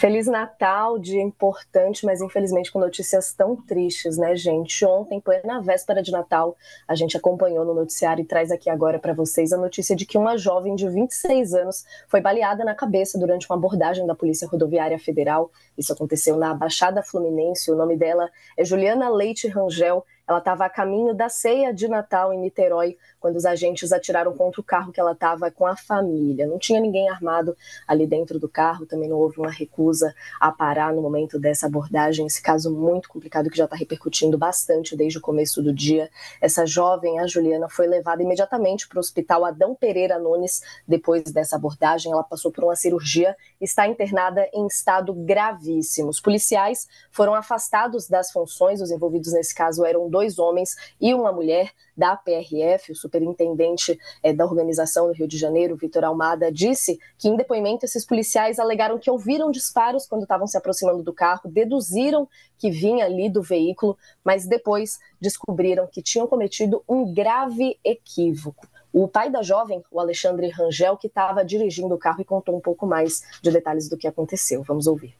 Feliz Natal, dia importante, mas infelizmente com notícias tão tristes, né, gente? Ontem, plena véspera de Natal, a gente acompanhou no noticiário e traz aqui agora para vocês a notícia de que uma jovem de 26 anos foi baleada na cabeça durante uma abordagem da Polícia Rodoviária Federal. Isso aconteceu na Baixada Fluminense. O nome dela é Juliana Leite Rangel. Ela estava a caminho da ceia de Natal em Niterói, quando os agentes atiraram contra o carro que ela estava com a família. Não tinha ninguém armado ali dentro do carro, também não houve uma recusa a parar no momento dessa abordagem. Esse caso muito complicado que já está repercutindo bastante desde o começo do dia. Essa jovem, a Juliana, foi levada imediatamente para o hospital Adão Pereira Nunes. Depois dessa abordagem, ela passou por uma cirurgia e está internada em estado gravíssimo. Os policiais foram afastados das funções. Os envolvidos nesse caso eram dois homens e uma mulher da PRF. O superintendente da organização do Rio de Janeiro, Vitor Almada, disse que em depoimento esses policiais alegaram que ouviram disparos quando estavam se aproximando do carro, deduziram que vinha ali do veículo, mas depois descobriram que tinham cometido um grave equívoco. O pai da jovem, o Alexandre Rangel, que estava dirigindo o carro e contou um pouco mais de detalhes do que aconteceu. Vamos ouvir.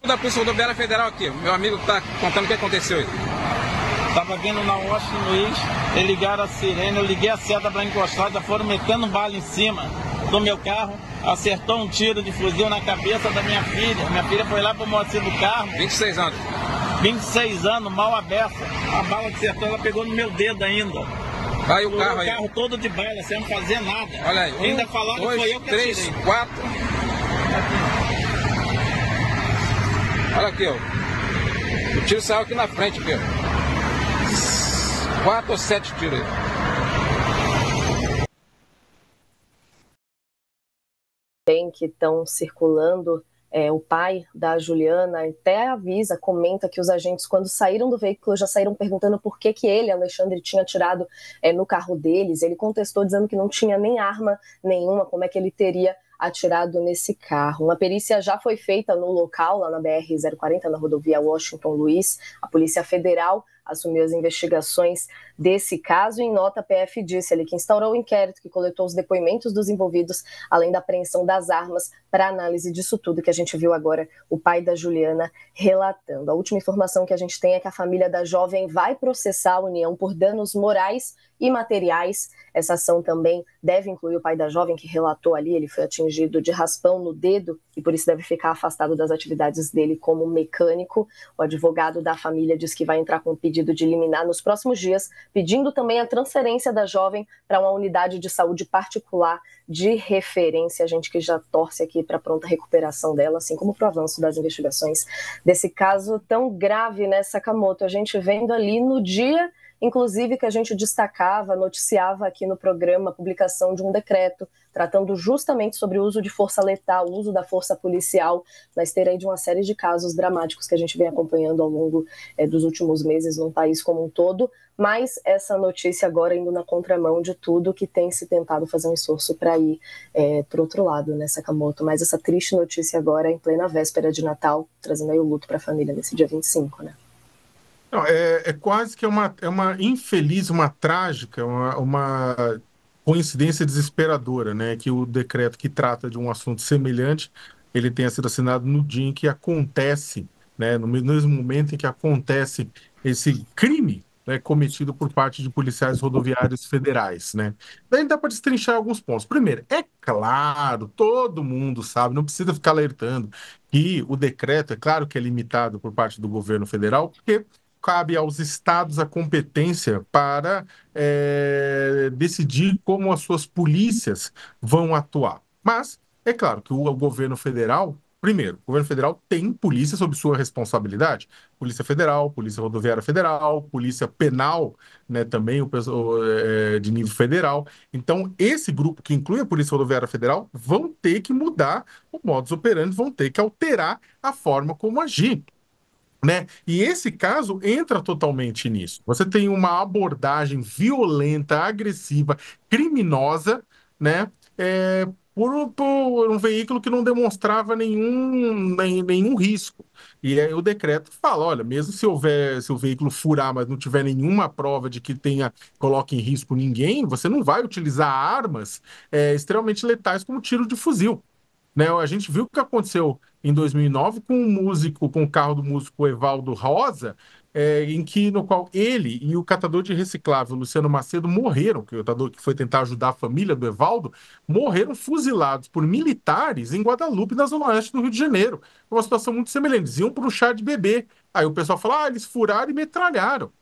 Da Polícia Rodoviária Federal aqui, meu amigo está contando o que aconteceu aí. Tava vindo na Washington Luiz, eles ligaram a sirene, eu liguei a seta para encostar, já foram metendo bala em cima do meu carro, acertou um tiro de fuzil na cabeça da minha filha. Minha filha foi lá pro moacir do carro. 26 anos. 26 anos, mal aberta. A bala que acertou, ela pegou no meu dedo ainda. Vai o carro aí. O carro todo de bala, sem fazer nada. Olha aí. Ainda falaram que foi eu que 3, atirei. 4. Olha aqui, ó. O tiro saiu aqui na frente, aqui, ó. 4 ou 7 tiros aí. Bem, que estão circulando, o pai da Juliana até avisa, comenta que os agentes, quando saíram do veículo, já saíram perguntando por que ele, Alexandre, tinha atirado no carro deles. Ele contestou dizendo que não tinha nem arma nenhuma, como é que ele teria atirado nesse carro. Uma perícia já foi feita no local, lá na BR-040, na rodovia Washington Luiz. A Polícia Federal assumiu as investigações desse caso. Em nota, a PF disse ali que instaurou o inquérito, que coletou os depoimentos dos envolvidos, além da apreensão das armas, para análise disso tudo que a gente viu agora o pai da Juliana relatando. A última informação que a gente tem é que a família da jovem vai processar a União por danos morais e materiais. Essa ação também deve incluir o pai da jovem, que relatou ali, ele foi atingido de raspão no dedo e por isso deve ficar afastado das atividades dele como mecânico. O advogado da família diz que vai entrar com um pedido de liminar nos próximos dias, pedindo também a transferência da jovem para uma unidade de saúde particular de referência. A gente que já torce aqui para a pronta recuperação dela, assim como para o avanço das investigações desse caso tão grave, né, Sakamoto? A gente vendo ali no dia, inclusive, que a gente destacava, noticiava aqui no programa a publicação de um decreto tratando justamente sobre o uso de força letal, o uso da força policial, na esteira aí de uma série de casos dramáticos que a gente vem acompanhando ao longo dos últimos meses no país como um todo, mas essa notícia agora indo na contramão de tudo que tem se tentado fazer um esforço para ir para o outro lado, né, Sakamoto? Mas essa triste notícia agora em plena véspera de Natal, trazendo aí o luto para a família nesse dia 25, né? Não, é quase que uma infeliz, uma trágica, uma coincidência desesperadora, né? Que o decreto que trata de um assunto semelhante, ele tenha sido assinado no dia em que acontece, né? No mesmo momento em que acontece esse crime, né, cometido por parte de policiais rodoviários federais, né? Daí dá para destrinchar alguns pontos. Primeiro, é claro, todo mundo sabe, não precisa ficar alertando que o decreto, é claro que é limitado por parte do governo federal, porque cabe aos estados a competência para decidir como as suas polícias vão atuar. Mas é claro que o governo federal, primeiro, o governo federal tem polícia sob sua responsabilidade. Polícia Federal, Polícia Rodoviária Federal, Polícia Penal, né, também o pessoal de nível federal. Então, esse grupo que inclui a Polícia Rodoviária Federal vão ter que mudar o modus operandi, vão ter que alterar a forma como agir. Né? E esse caso entra totalmente nisso. Você tem uma abordagem violenta, agressiva, criminosa, né? Por um veículo que não demonstrava nenhum risco. E aí o decreto fala, olha, mesmo se o veículo furar, mas não tiver nenhuma prova de que coloque em risco ninguém, você não vai utilizar armas extremamente letais como tiro de fuzil. né? A gente viu o que aconteceu em 2009 com o músico, com o carro do músico Evaldo Rosa, em que no qual ele e o catador de reciclável Luciano Macedo morreram, que o catador que foi tentar ajudar a família do Evaldo, morreram fuzilados por militares em Guadalupe, na zona oeste do Rio de Janeiro. Uma situação muito semelhante. Eles iam para o chá de bebê. Aí o pessoal fala, eles furaram e metralharam.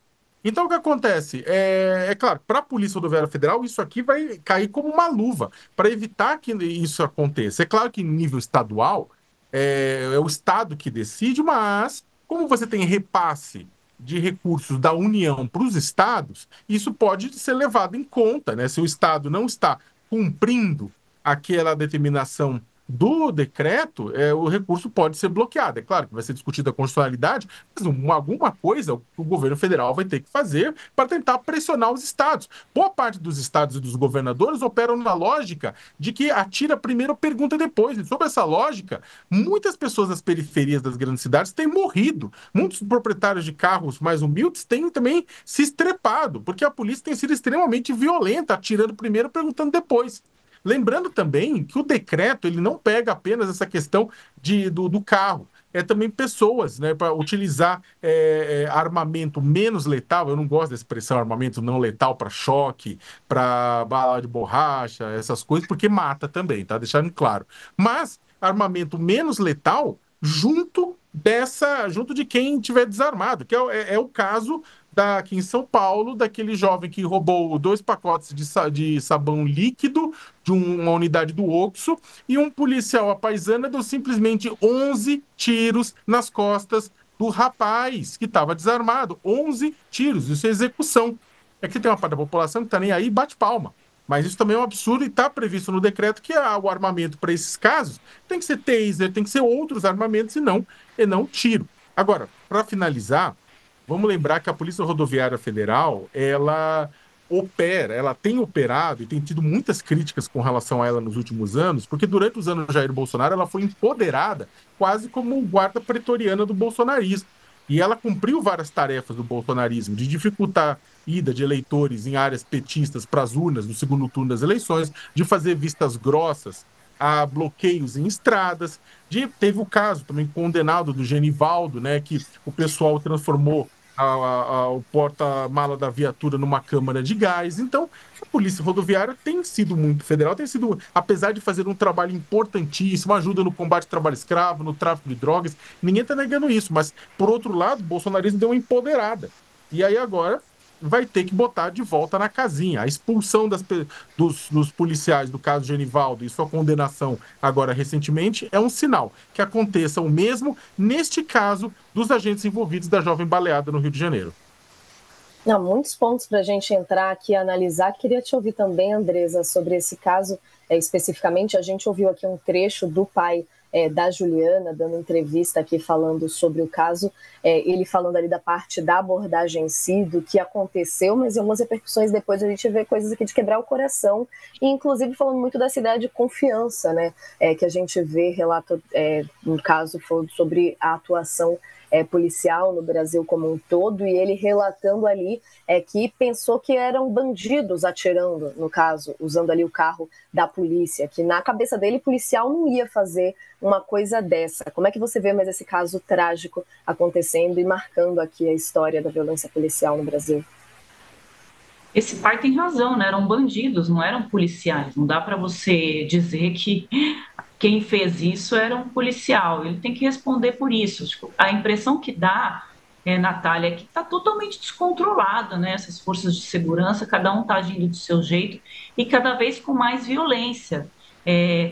Então, o que acontece? É claro, para a Polícia Rodoviária Federal, isso aqui vai cair como uma luva para evitar que isso aconteça. É claro que em nível estadual, é o Estado que decide, mas como você tem repasse de recursos da União para os estados, isso pode ser levado em conta, né? Se o Estado não está cumprindo aquela determinação do decreto, o recurso pode ser bloqueado. É claro que vai ser discutida a constitucionalidade, mas alguma coisa o governo federal vai ter que fazer para tentar pressionar os estados. Boa parte dos estados e dos governadores operam na lógica de que atira primeiro, pergunta depois. E sobre essa lógica, muitas pessoas das periferias das grandes cidades têm morrido. Muitos proprietários de carros mais humildes têm também se estrepado, porque a polícia tem sido extremamente violenta, atirando primeiro, perguntando depois. Lembrando também que o decreto ele não pega apenas essa questão do carro, é também pessoas, né, para utilizar armamento menos letal. Eu não gosto da expressão armamento não letal para choque, para bala de borracha, essas coisas, porque mata também, tá? Deixando claro. Mas armamento menos letal junto de quem estiver desarmado, que é o caso aqui em São Paulo, daquele jovem que roubou 2 pacotes de sabão líquido de uma unidade do Oxxo, e um policial à paisana deu simplesmente 11 tiros nas costas do rapaz que estava desarmado. 11 tiros, isso é execução. É que tem uma parte da população que está nem aí e bate palma. Mas isso também é um absurdo e está previsto no decreto que o armamento para esses casos tem que ser taser, tem que ser outros armamentos e não tiro. Agora, para finalizar, vamos lembrar que a Polícia Rodoviária Federal, ela tem operado e tem tido muitas críticas com relação a ela nos últimos anos, porque durante os anos do Jair Bolsonaro ela foi empoderada quase como guarda pretoriana do bolsonarismo. E ela cumpriu várias tarefas do bolsonarismo, de dificultar ida de eleitores em áreas petistas para as urnas no segundo turno das eleições, de fazer vistas grossas a bloqueios em estradas. Teve o caso também condenado do Genivaldo, né, que o pessoal transformou o porta-mala da viatura numa câmara de gás. Então, a Polícia Rodoviária tem sido muito federal, tem sido, apesar de fazer um trabalho importantíssimo, ajuda no combate ao trabalho escravo, no tráfico de drogas, ninguém está negando isso, mas, por outro lado, o bolsonarismo deu uma empoderada. E aí agora vai ter que botar de volta na casinha. A expulsão dos policiais do caso Genivaldo e sua condenação agora recentemente é um sinal que aconteça o mesmo neste caso dos agentes envolvidos da jovem baleada no Rio de Janeiro. Não, muitos pontos para a gente entrar aqui e analisar. Queria te ouvir também, Andresa, sobre esse caso especificamente. A gente ouviu aqui um trecho do pai da Juliana, dando entrevista aqui falando sobre o caso, ele falando ali da parte da abordagem em si, do que aconteceu, mas em algumas repercussões depois a gente vê coisas aqui de quebrar o coração, e inclusive falando muito dessa ideia de confiança, né, que a gente vê, relato, no caso, falando sobre a atuação policial no Brasil como um todo, e ele relatando ali que pensou que eram bandidos atirando, no caso, usando ali o carro da polícia, que na cabeça dele, policial não ia fazer uma coisa dessa. Como é que você vê mais esse caso trágico acontecendo e marcando aqui a história da violência policial no Brasil? Esse pai tem razão, né? Eram bandidos, não eram policiais. Não dá para você dizer que quem fez isso era um policial. Ele tem que responder por isso. Tipo, a impressão que dá, Natália, é que está totalmente descontrolada, né? Essas forças de segurança, cada um está agindo do seu jeito e cada vez com mais violência.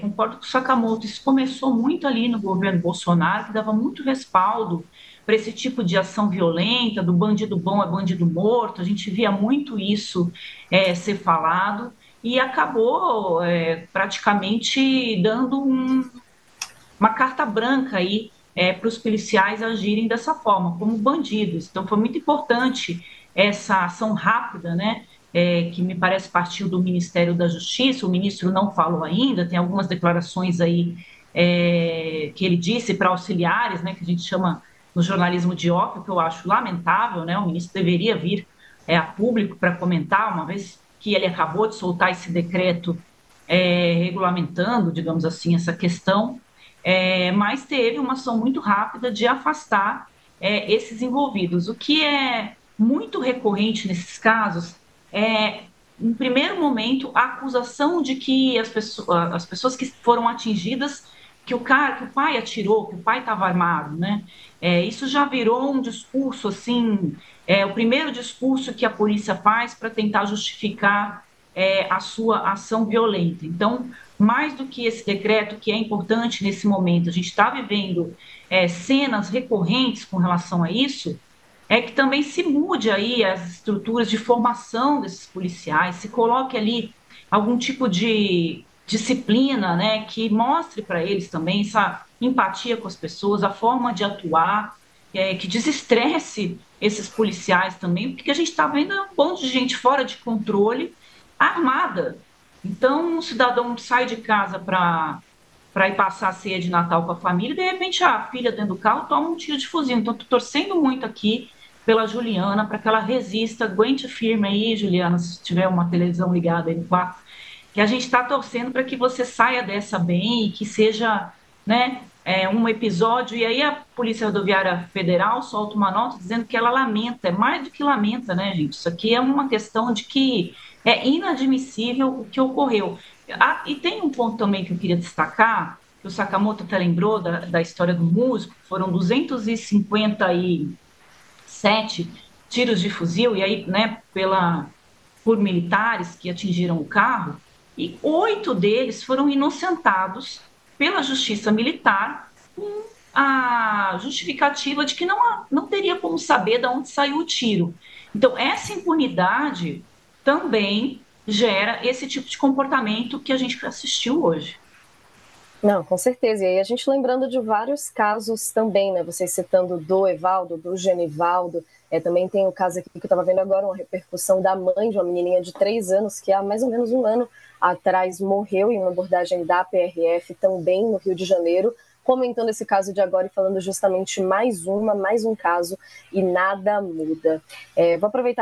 Concordo com o Sakamoto, isso começou muito ali no governo Bolsonaro, que dava muito respaldo para esse tipo de ação violenta, do bandido bom é bandido morto. A gente via muito isso ser falado, e acabou praticamente dando uma carta branca aí para os policiais agirem dessa forma, como bandidos. Então foi muito importante essa ação rápida, né, que me parece partiu do Ministério da Justiça. O ministro não falou ainda, tem algumas declarações aí que ele disse para auxiliares, né, que a gente chama no jornalismo de ópio, que eu acho lamentável, né, o ministro deveria vir a público para comentar, uma vez que ele acabou de soltar esse decreto regulamentando, digamos assim, essa questão, mas teve uma ação muito rápida de afastar esses envolvidos. O que é muito recorrente nesses casos é, em primeiro momento, a acusação de que as pessoas que foram atingidas, que o pai atirou, que o pai estava armado, né? Isso já virou um discurso, assim, o primeiro discurso que a polícia faz para tentar justificar a sua ação violenta. Então, mais do que esse decreto, que é importante nesse momento, a gente está vivendo cenas recorrentes com relação a isso, é que também se mude aí as estruturas de formação desses policiais, se coloque ali algum tipo de disciplina, né, que mostre para eles também essa empatia com as pessoas, a forma de atuar, que desestresse esses policiais também, porque a gente está vendo um monte de gente fora de controle, armada. Então, um cidadão sai de casa para ir passar a ceia de Natal com a família, e de repente a filha dentro do carro toma um tiro de fuzil. Então, estou torcendo muito aqui pela Juliana, para que ela resista, aguente firme aí, Juliana, se tiver uma televisão ligada aí no quarto, que a gente está torcendo para que você saia dessa bem e que seja, né, um episódio. E aí a Polícia Rodoviária Federal solta uma nota dizendo que ela lamenta, é mais do que lamenta, né, gente? Isso aqui é uma questão de que é inadmissível o que ocorreu. E tem um ponto também que eu queria destacar, que o Sakamoto até lembrou da história do músico, foram 257 tiros de fuzil, e aí, né, por militares que atingiram o carro, e 8 deles foram inocentados pela justiça militar com a justificativa de que não teria como saber de onde saiu o tiro. Então, essa impunidade também gera esse tipo de comportamento que a gente assistiu hoje. Não, com certeza. E aí a gente lembrando de vários casos também, né? Vocês citando do Evaldo, do Genivaldo, também tem o caso aqui que eu estava vendo agora, uma repercussão da mãe de uma menininha de 3 anos, que há mais ou menos um ano atrás morreu em uma abordagem da PRF, também no Rio de Janeiro, comentando esse caso de agora e falando justamente mais um caso, e nada muda. Vou aproveitar